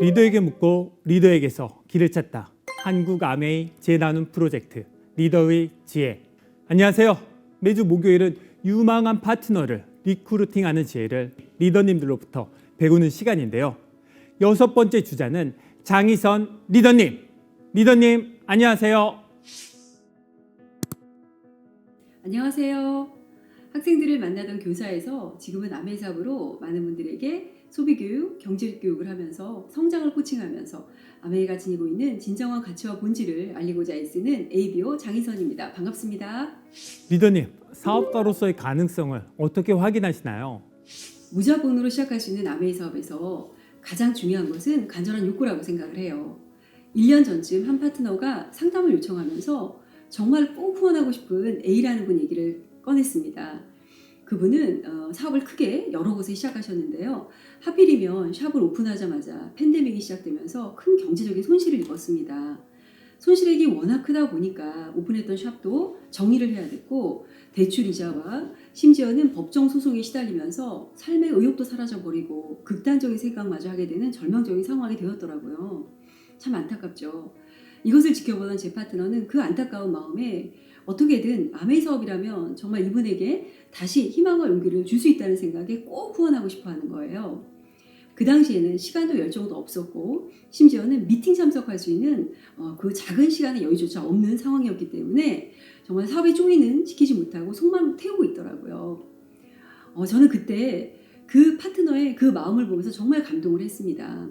리더에게 묻고 리더에게서 길을 찾다. 한국 아메이 재나눔 프로젝트 리더의 지혜. 안녕하세요. 매주 목요일은 유망한 파트너를 리크루팅하는 지혜를 리더님들로부터 배우는 시간인데요. 6번째 주자는 장희선 리더님. 리더님 안녕하세요. 안녕하세요. 학생들을 만나던 교사에서 지금은 아메이사업으로 많은 분들에게 소비교육, 경제교육을 하면서 성장을 코칭하면서 아메이가 지니고 있는 진정한 가치와 본질을 알리고자 애쓰는 ABO 장희선입니다. 반갑습니다. 리더님, 사업가로서의 가능성을 어떻게 확인하시나요? 무자본으로 시작할 수 있는 아메이 사업에서 가장 중요한 것은 간절한 욕구라고 생각을 해요. 1년 전쯤 한 파트너가 상담을 요청하면서 정말 꼭 후원하고 싶은 A라는 분 얘기를 꺼냈습니다. 그분은 사업을 크게 여러 곳에 시작하셨는데요. 하필이면 샵을 오픈하자마자 팬데믹이 시작되면서 큰 경제적인 손실을 입었습니다. 손실액이 워낙 크다 보니까 오픈했던 샵도 정리를 해야 됐고 대출이자와 심지어는 법정 소송에 시달리면서 삶의 의욕도 사라져버리고 극단적인 생각마저 하게 되는 절망적인 상황이 되었더라고요. 참 안타깝죠. 이것을 지켜보던 제 파트너는 그 안타까운 마음에 어떻게든 아메이 사업이라면 정말 이분에게 다시 희망과 용기를 줄 수 있다는 생각에 꼭 후원하고 싶어 하는 거예요. 그 당시에는 시간도 열정도 없었고 심지어는 미팅 참석할 수 있는 그 작은 시간의 여유조차 없는 상황이었기 때문에 정말 사업에 조인은 시키지 못하고 속만 태우고 있더라고요. 저는 그때 그 파트너의 그 마음을 보면서 정말 감동을 했습니다.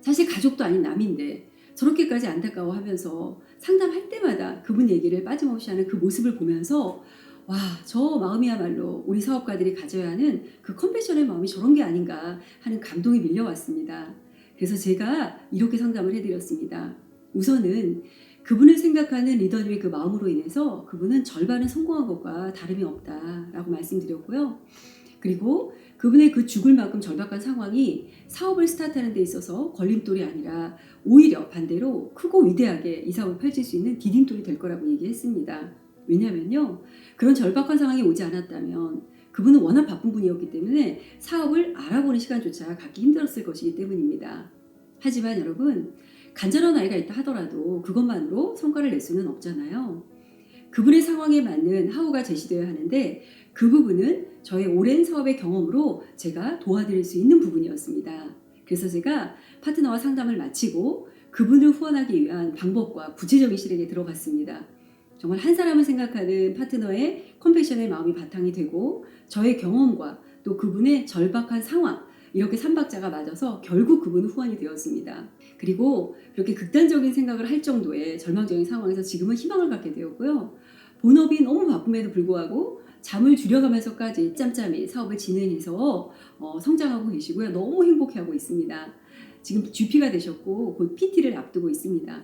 사실 가족도 아닌 남인데 저렇게까지 안타까워하면서 상담할 때마다 그분 얘기를 빠짐없이 하는 그 모습을 보면서 와, 저 마음이야말로 우리 사업가들이 가져야 하는 그 컴패션의 마음이 저런 게 아닌가 하는 감동이 밀려왔습니다. 그래서 제가 이렇게 상담을 해드렸습니다. 우선은 그분을 생각하는 리더님의 그 마음으로 인해서 그분은 절반은 성공한 것과 다름이 없다라고 말씀드렸고요. 그리고 그분의 그 죽을 만큼 절박한 상황이 사업을 스타트하는 데 있어서 걸림돌이 아니라 오히려 반대로 크고 위대하게 이 사업을 펼칠 수 있는 디딤돌이 될 거라고 얘기했습니다. 왜냐면요, 그런 절박한 상황이 오지 않았다면 그분은 워낙 바쁜 분이었기 때문에 사업을 알아보는 시간조차 갖기 힘들었을 것이기 때문입니다. 하지만 여러분, 간절한 아이가 있다 하더라도 그것만으로 성과를 낼 수는 없잖아요. 그분의 상황에 맞는 하우가 제시되어야 하는데 그 부분은 저의 오랜 사업의 경험으로 제가 도와드릴 수 있는 부분이었습니다. 그래서 제가 파트너와 상담을 마치고 그분을 후원하기 위한 방법과 구체적인 실행에 들어갔습니다. 정말 한 사람을 생각하는 파트너의 컴패션의 마음이 바탕이 되고 저의 경험과 또 그분의 절박한 상황, 이렇게 3박자가 맞아서 결국 그분은 후원이 되었습니다. 그리고 그렇게 극단적인 생각을 할 정도의 절망적인 상황에서 지금은 희망을 갖게 되었고요. 본업이 너무 바쁨에도 불구하고 잠을 줄여가면서까지 짬짬이 사업을 진행해서 성장하고 계시고요. 너무 행복해하고 있습니다. 지금 GP가 되셨고 곧 PT를 앞두고 있습니다.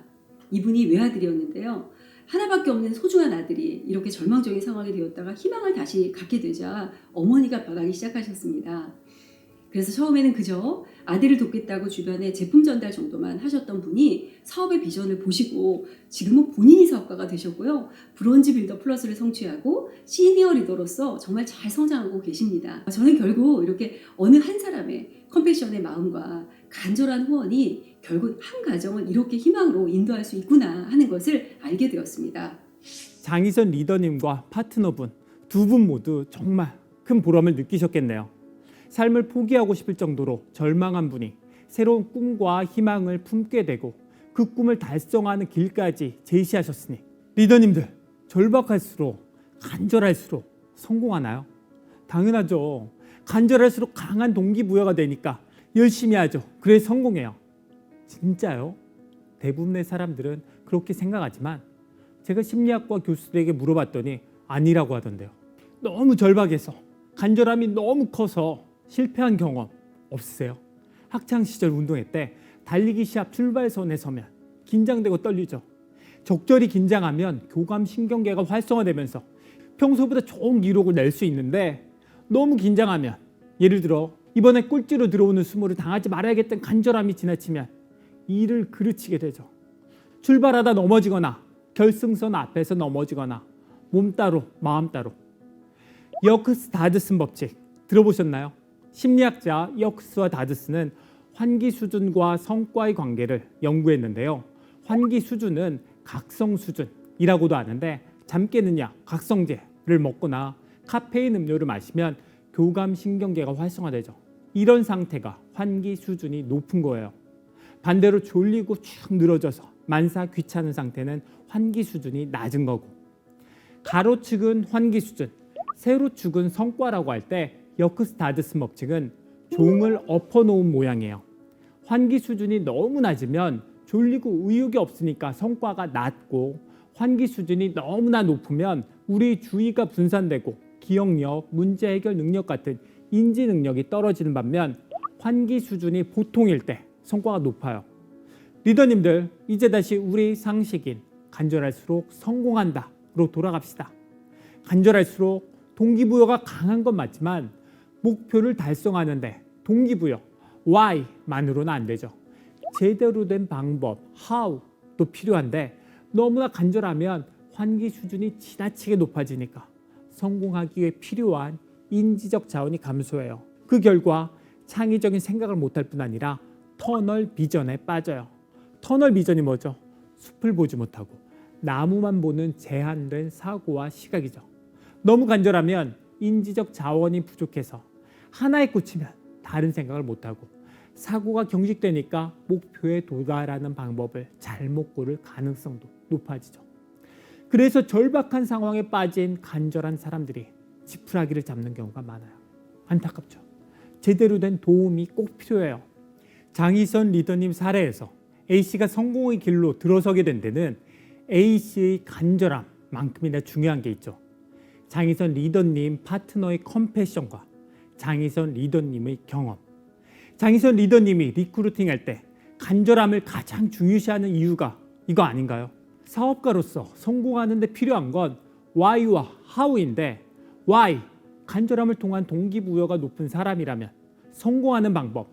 이분이 외아들이었는데요. 하나밖에 없는 소중한 아들이 이렇게 절망적인 상황이 되었다가 희망을 다시 갖게 되자 어머니가 변하기 시작하셨습니다. 그래서 처음에는 그저 아들을 돕겠다고 주변에 제품 전달 정도만 하셨던 분이 사업의 비전을 보시고 지금은 본인이 사업가가 되셨고요. 브론즈 빌더 플러스를 성취하고 시니어 리더로서 정말 잘 성장하고 계십니다. 저는 결국 이렇게 어느 한 사람의 컴패션의 마음과 간절한 후원이 결국 한 가정을 이렇게 희망으로 인도할 수 있구나 하는 것을 알게 되었습니다. 장희선 리더님과 파트너분 두 분 모두 정말 큰 보람을 느끼셨겠네요. 삶을 포기하고 싶을 정도로 절망한 분이 새로운 꿈과 희망을 품게 되고 그 꿈을 달성하는 길까지 제시하셨으니 리더님들 절박할수록 간절할수록 성공하나요? 당연하죠. 간절할수록 강한 동기부여가 되니까 열심히 하죠. 그래 성공해요. 진짜요? 대부분의 사람들은 그렇게 생각하지만 제가 심리학과 교수들에게 물어봤더니 아니라고 하던데요. 너무 절박해서 간절함이 너무 커서 실패한 경험 없으세요? 학창시절 운동회 때 달리기 시합 출발선에 서면 긴장되고 떨리죠. 적절히 긴장하면 교감신경계가 활성화되면서 평소보다 좋은 기록을 낼 수 있는데 너무 긴장하면 예를 들어 이번에 꼴찌로 들어오는 수모를 당하지 말아야겠다는 간절함이 지나치면 일을 그르치게 되죠. 출발하다 넘어지거나 결승선 앞에서 넘어지거나 몸 따로 마음 따로. 여크스 다드슨 법칙 들어보셨나요? 심리학자 여크스와 다드슨은 환기 수준과 성과의 관계를 연구했는데요. 환기 수준은 각성 수준이라고도 하는데 잠 깨는 약, 각성제를 먹거나 카페인 음료를 마시면 교감신경계가 활성화되죠. 이런 상태가 환기 수준이 높은 거예요. 반대로 졸리고 쭉 늘어져서 만사 귀찮은 상태는 환기 수준이 낮은 거고, 가로축은 환기 수준, 세로축은 성과라고 할 때 역스타드스 법칙은 종을 엎어놓은 모양이에요. 환기 수준이 너무 낮으면 졸리고 의욕이 없으니까 성과가 낮고, 환기 수준이 너무나 높으면 우리 주의가 분산되고 기억력, 문제 해결 능력 같은 인지 능력이 떨어지는 반면 환기 수준이 보통일 때 성과가 높아요. 리더님들, 이제 다시 우리 상식인 간절할수록 성공한다로 돌아갑시다. 간절할수록 동기부여가 강한 건 맞지만 목표를 달성하는데 동기부여, why만으로는 안 되죠. 제대로 된 방법, how도 필요한데 너무나 간절하면 환기 수준이 지나치게 높아지니까 성공하기 위해 필요한 인지적 자원이 감소해요. 그 결과 창의적인 생각을 못할 뿐 아니라 터널 비전에 빠져요. 터널 비전이 뭐죠? 숲을 보지 못하고 나무만 보는 제한된 사고와 시각이죠. 너무 간절하면 인지적 자원이 부족해서 하나에 꽂히면 다른 생각을 못하고 사고가 경직되니까 목표에 도달하는 방법을 잘못 고를 가능성도 높아지죠. 그래서 절박한 상황에 빠진 간절한 사람들이 지푸라기를 잡는 경우가 많아요. 안타깝죠. 제대로 된 도움이 꼭 필요해요. 장희선 리더님 사례에서 A씨가 성공의 길로 들어서게 된 데는 A씨의 간절함만큼이나 중요한 게 있죠. 장희선 리더님 파트너의 컴패션과 장희선 리더님의 경험. 장희선 리더님이 리크루팅할 때 간절함을 가장 중요시하는 이유가 이거 아닌가요? 사업가로서 성공하는 데 필요한 건 why와 how인데, why, 간절함을 통한 동기부여가 높은 사람이라면 성공하는 방법,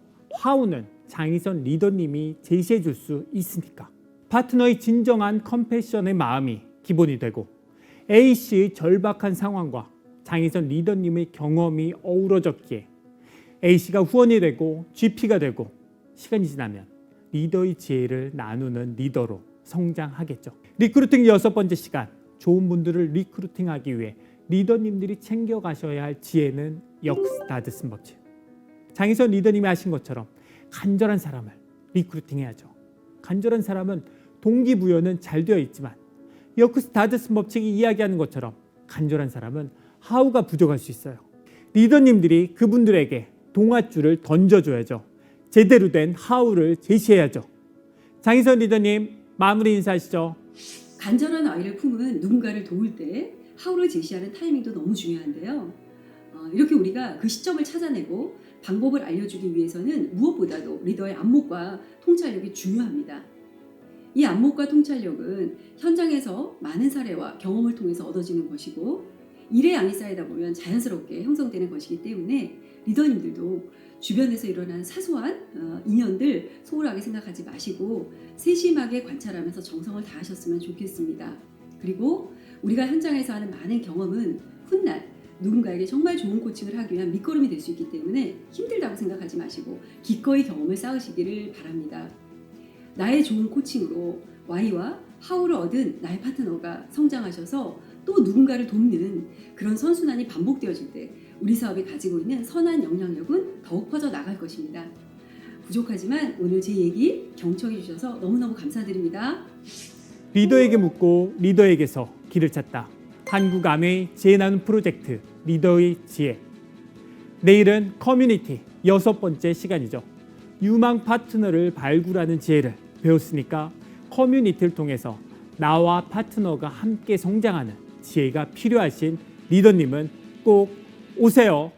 how는 장희선 리더님이 제시해 줄 수 있으니까. 파트너의 진정한 컴패션의 마음이 기본이 되고 A씨의 절박한 상황과 장희선 리더님의 경험이 어우러졌기에 A씨가 후원이 되고 GP가 되고 시간이 지나면 리더의 지혜를 나누는 리더로 성장하겠죠. 리크루팅 6번째 시간, 좋은 분들을 리크루팅하기 위해 리더님들이 챙겨가셔야 할 지혜는 역스타드스 법칙. 장희선 리더님이 하신 것처럼 간절한 사람을 리크루팅해야죠. 간절한 사람은 동기부여는 잘 되어 있지만 역스타드스 법칙이 이야기하는 것처럼 간절한 사람은 하우가 부족할 수 있어요. 리더님들이 그분들에게 동아줄을 던져줘야죠. 제대로 된 하우를 제시해야죠. 장희선 리더님, 마무리 인사하시죠. 간절한 아이를 품은 누군가를 도울 때 하우를 제시하는 타이밍도 너무 중요한데요. 이렇게 우리가 그 시점을 찾아내고 방법을 알려주기 위해서는 무엇보다도 리더의 안목과 통찰력이 중요합니다. 이 안목과 통찰력은 현장에서 많은 사례와 경험을 통해서 얻어지는 것이고, 일의 양이 쌓이다 보면 자연스럽게 형성되는 것이기 때문에 리더님들도 주변에서 일어나는 사소한 인연들 소홀하게 생각하지 마시고 세심하게 관찰하면서 정성을 다하셨으면 좋겠습니다. 그리고 우리가 현장에서 하는 많은 경험은 훗날 누군가에게 정말 좋은 코칭을 하기 위한 밑거름이 될 수 있기 때문에 힘들다고 생각하지 마시고 기꺼이 경험을 쌓으시기를 바랍니다. 나의 좋은 코칭으로 Y와 How를 얻은 나의 파트너가 성장하셔서 또 누군가를 돕는 그런 선순환이 반복되어질 때 우리 사업이 가지고 있는 선한 영향력은 더욱 퍼져 나갈 것입니다. 부족하지만 오늘 제 얘기 경청해 주셔서 너무너무 감사드립니다. 리더에게 묻고 리더에게서 길을 찾다. 한국암웨이 지혜 나눔 프로젝트 리더의 지혜. 내일은 커뮤니티 6번째 시간이죠. 유망 파트너를 발굴하는 지혜를 배웠으니까 커뮤니티를 통해서 나와 파트너가 함께 성장하는 지혜가 필요하신 리더님은 꼭 오세요.